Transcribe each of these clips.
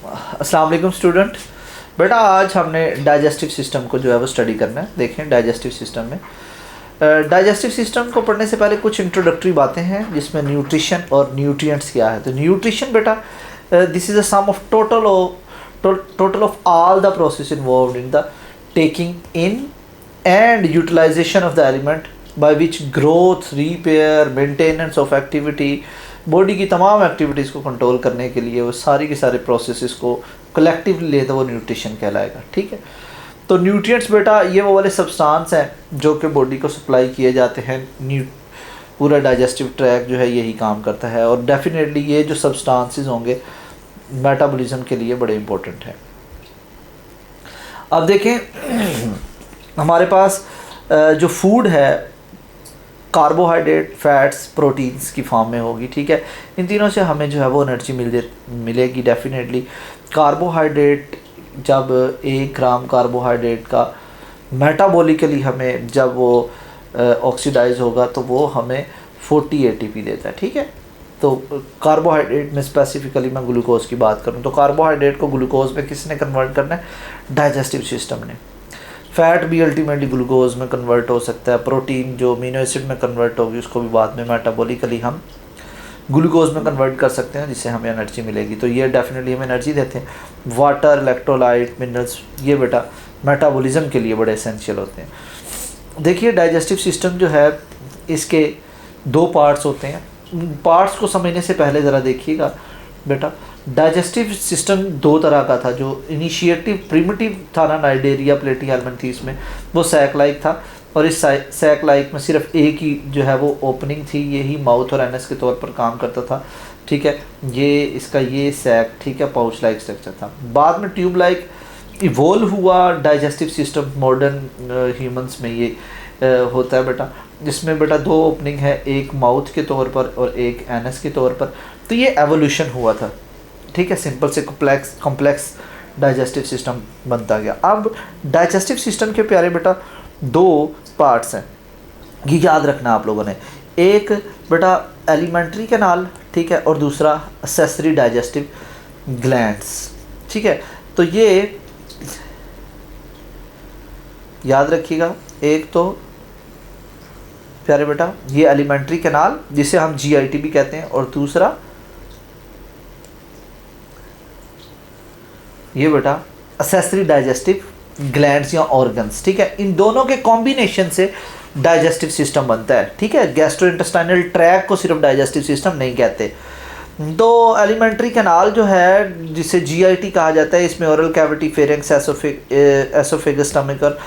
अस्सलाम वालेकुम स्टूडेंट। बेटा आज हमने डाइजेस्टिव सिस्टम को जो है वो स्टडी करना है। देखें डाइजेस्टिव सिस्टम में डाइजेस्टिव सिस्टम को पढ़ने से पहले कुछ इंट्रोडक्टरी बातें हैं जिसमें न्यूट्रिशन और न्यूट्रिएंट्स क्या है। तो न्यूट्रिशन बेटा this is a sum of total of all the process involved in the taking in and utilization of the element by which growth, repair, maintenance of activity, body की तमाम activities को control करने के लिए वो सारी के सारे प्रोसेसेस को कलेक्टिवली ले तो वो न्यूट्रिशन कहलाएगा। ठीक है, तो न्यूट्रिएंट्स बेटा ये वो वाले सब्सटेंस हैं जो कि बॉडी को सप्लाई किए जाते हैं। पूरा डाइजेस्टिव ट्रैक जो है यही काम करता है और डेफिनेटली ये जो सब्सटेंसेस होंगे मेटाबॉलिज्म के लिए बड़े इंपॉर्टेंट हैं। अब देखें हमारे पास जो फूड है कार्बोहाइड्रेट, फैट्स, प्रोटीन्स की फॉर्म में होगी। ठीक है, इन तीनों से हमें जो है वो एनर्जी मिलेगी डेफिनेटली। कार्बोहाइड्रेट जब 1 ग्राम कार्बोहाइड्रेट का मेटाबॉलिकली हमें जब वो ऑक्सीडाइज होगा तो वो हमें 40 एटीपी देता है। ठीक है, तो कार्बोहाइड्रेट में स्पेसिफिकली मैं ग्लूकोज की बात करूँ तो कार्बोहाइड्रेट को ग्लूकोज में किसने कन्वर्ट करना है? डाइजेस्टिव सिस्टम ने। फैट भी अल्टीमेटली ग्लूकोज में कन्वर्ट हो सकता है। प्रोटीन जो अमीनो एसिड में कन्वर्ट होगी उसको भी बाद में मेटाबॉलिकली हम ग्लूकोज में कन्वर्ट कर सकते हैं जिससे हमें एनर्जी मिलेगी। तो ये डेफिनेटली हमें एनर्जी देते हैं। वाटर, इलेक्ट्रोलाइट, मिनरल्स ये बेटा मेटाबॉलिज्म के लिए बड़े एसेंशियल होते हैं। देखिए डाइजेस्टिव सिस्टम जो है इसके 2 पार्ट्स होते हैं। पार्ट्स को समझने से पहले ज़रा देखिएगा बेटा, डाइजेस्टिव सिस्टम 2 तरह का था। जो इनिशिएटिव प्रिमिटिव था ना, नाइडेरिया प्लेटीहेल्मिन्थेस में, वो सैक लाइक था और इस सैक लाइक में सिर्फ एक ही जो है वो ओपनिंग थी, यही माउथ और एनस के तौर पर काम करता था। ठीक है, ये इसका ये सैक, ठीक है, पाउच लाइक स्ट्रक्चर था। बाद में ट्यूब लाइक इवोल्व हुआ डाइजेस्टिव सिस्टम मॉडर्न ह्यूमंस में ये होता है बेटा, जिसमें बेटा 2 ओपनिंग है, एक माउथ के तौर पर और एक एनस के तौर पर। तो ये एवोल्यूशन हुआ था। ठीक है, सिंपल से कॉम्प्लेक्स डाइजेस्टिव सिस्टम बनता गया। अब डाइजेस्टिव सिस्टम के प्यारे बेटा 2 पार्ट्स हैं, ये याद रखना आप लोगों ने। एक बेटा एलिमेंट्री कैनाल, ठीक है, और दूसरा एक्सेसरी डाइजेस्टिव ग्लैंड्स। ठीक है, तो ये याद रखिएगा। एक तो प्यारे बेटा ये एलिमेंट्री कैनाल जिसे हम GIT भी कहते हैं, और दूसरा ये बेटा एक्सेसरी डाइजेस्टिव ग्लैंड्स या ऑर्गन्स। ठीक है, इन दोनों के कॉम्बिनेशन से डाइजेस्टिव सिस्टम बनता है। ठीक है, गैस्ट्रोइंटेस्टाइनल ट्रैक को सिर्फ डाइजेस्टिव सिस्टम नहीं कहते। तो एलिमेंट्री कैनाल जो है जिसे GIT कहा जाता है, इसमें oral cavity, pharynx, oesophagus, stomach और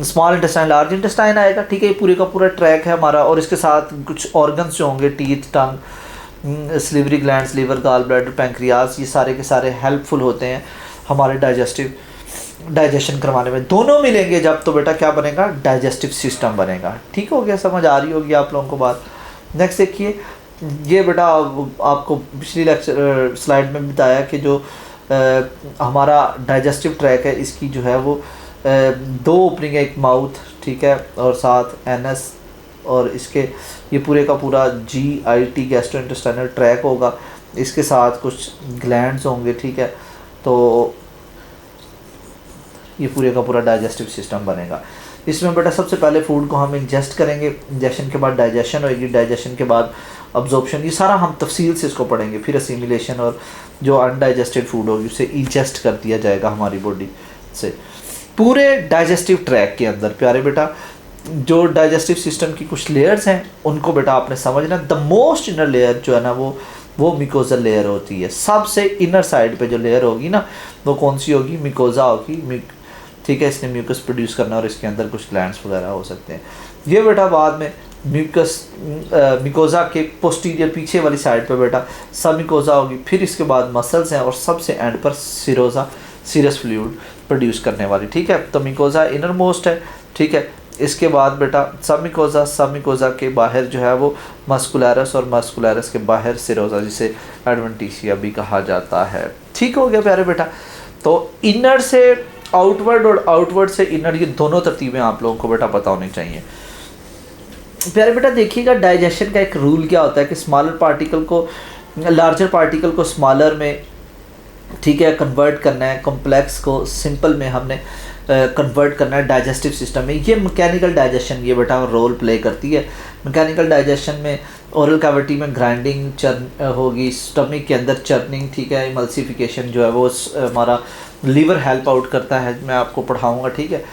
स्मॉल इंटेस्टाइन, लार्ज इंटेस्टाइन आएगा। ठीक है, ये पूरे का पूरा ट्रैक है हमारा, और इसके साथ कुछ ऑर्गन्स जो होंगे, teeth, tongue, salivary glands, liver, gall bladder, pancreas, ये सारे के सारे हेल्पफुल होते हैं हमारे डाइजेशन करवाने में। दोनों मिलेंगे जब तो बेटा क्या बनेगा? डाइजेस्टिव सिस्टम बनेगा। ठीक हो गया, समझ आ रही होगी आप लोगों को बात। नेक्स्ट देखिए, ये बेटा आपको पिछली लेक्चर स्लाइड में बताया कि जो हमारा डाइजेस्टिव ट्रैक है इसकी जो है वो 2 ओपनिंग है, एक माउथ, ठीक है, और साथ एनस, और इसके ये पूरे का पूरा GIT गैस्ट्रोइंटेस्टाइनल ट्रैक होगा, इसके साथ कुछ ग्लैंड्स होंगे। ठीक है, तो ये पूरे का पूरा डाइजेस्टिव सिस्टम बनेगा। इसमें बेटा सबसे पहले फूड को हम इंजेस्ट करेंगे, इंजेशन के बाद डाइजेशन होगी, डाइजेशन के बाद अब्जॉर्प्शन, ये सारा हम तफसील से इसको पढ़ेंगे। फिर असिमिलेशन, और जो अनडाइजेस्टेड फूड होगी उसे इंजेस्ट कर दिया जाएगा हमारी बॉडी से। पूरे डाइजेस्टिव ट्रैक के अंदर प्यारे बेटा जो डाइजेस्टिव सिस्टम की कुछ लेयर्स हैं उनको बेटा आपने समझना। द मोस्ट इनर लेयर जो है ना वो मिकोजल लेयर होती है। सबसे इनर साइड पे जो लेयर होगी ना वो कौन सी होगी? मिकोजा होगी। ठीक है, इसने म्यूकस प्रोड्यूस करना और इसके अंदर कुछ ग्लैंड्स वगैरह हो सकते हैं। ये बेटा बाद में मिकोजा के पोस्टीरियर पीछे वाली साइड पे बेटा सब मिकोजा होगी। फिर इसके बाद मसल्स हैं और सबसे एंड पर सिरोजा, सीरस फ्लूइड प्रोड्यूस करने वाली। ठीक है, तो मिकोजा इनर मोस्ट है। ठीक है, इसके बाद बेटा सब मिकोजा के बाहर जो है वो मस्कुलरस, और मस्कुलरस के बाहर सिरोजा, जिसे एडवेंटिशिया भी कहा जाता है। ठीक हो गया प्यारे बेटा। तो इनर से आउटवर्ड और आउटवर्ड से इनर, ये दोनों तरतीबें आप लोगों को बेटा पता होनी चाहिए। प्यारे बेटा देखिएगा, डाइजेशन का एक रूल क्या होता है कि स्मॉलर पार्टिकल को, लार्जर पार्टिकल को स्मॉलर में ठीक है, कन्वर्ट करना है कॉम्प्लेक्स को सिंपल में, हमने कन्वर्ट करना है डाइजेस्टिव सिस्टम में। ये मैकेनिकल डाइजेशन ये बेटा रोल प्ले करती है। मैकेनिकल डाइजेशन में ओरल कैविटी में ग्राइंडिंग चर्न होगी, स्टमक के अंदर चर्निंग, ठीक है, इमल्सिफिकेशन जो है वो हमारा लीवर हेल्प आउट करता है, मैं आपको पढ़ाऊँगा, ठीक है।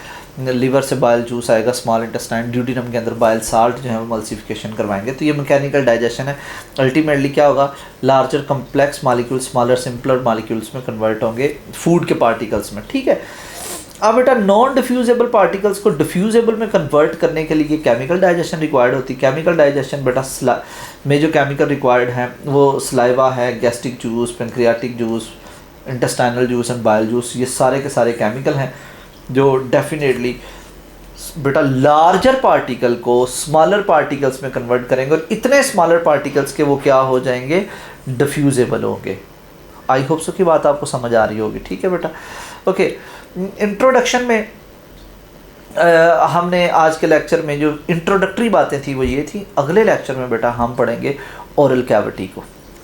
लीवर से बाइल जूस आएगा, स्मॉल इंटेस्टाइन, ड्यूडिनम के अंदर बाइल साल्ट जो है वो मल्सिफिकेशन करवाएंगे। तो ये मैकेनिकल डाइजेशन है। अल्टीमेटली क्या होगा, larger complex molecule smaller simpler molecules में कन्वर्ट होंगे फूड के पार्टिकल्स में, ठीक है। अब बेटा नॉन डिफ्यूजेबल पार्टिकल्स को डिफ्यूजेबल में कन्वर्ट करने के लिए केमिकल डाइजेशन रिक्वायर्ड होती है। केमिकल डाइजेशन बेटा में जो केमिकल रिक्वायर्ड हैं वो सलाइवा है, gastric juice, pancreatic juice, intestinal juice and bile juice, ये सारे के सारे केमिकल हैं जो डेफिनेटली बेटा लार्जर पार्टिकल को स्मॉलर पार्टिकल्स में कन्वर्ट करेंगे और इतने स्मॉलर पार्टिकल्स के वो क्या हो जाएंगे, डिफ्यूजेबल होंगे। आई होप सो की बात आपको समझ आ रही होगी, ठीक है बेटा। ओके, इंट्रोडक्शन में हमने आज के लेक्चर में जो इंट्रोडक्टरी बातें थी वो ये थी। अगले लेक्चर में बेटा हम पढ़ेंगे ओरल कैविटी को।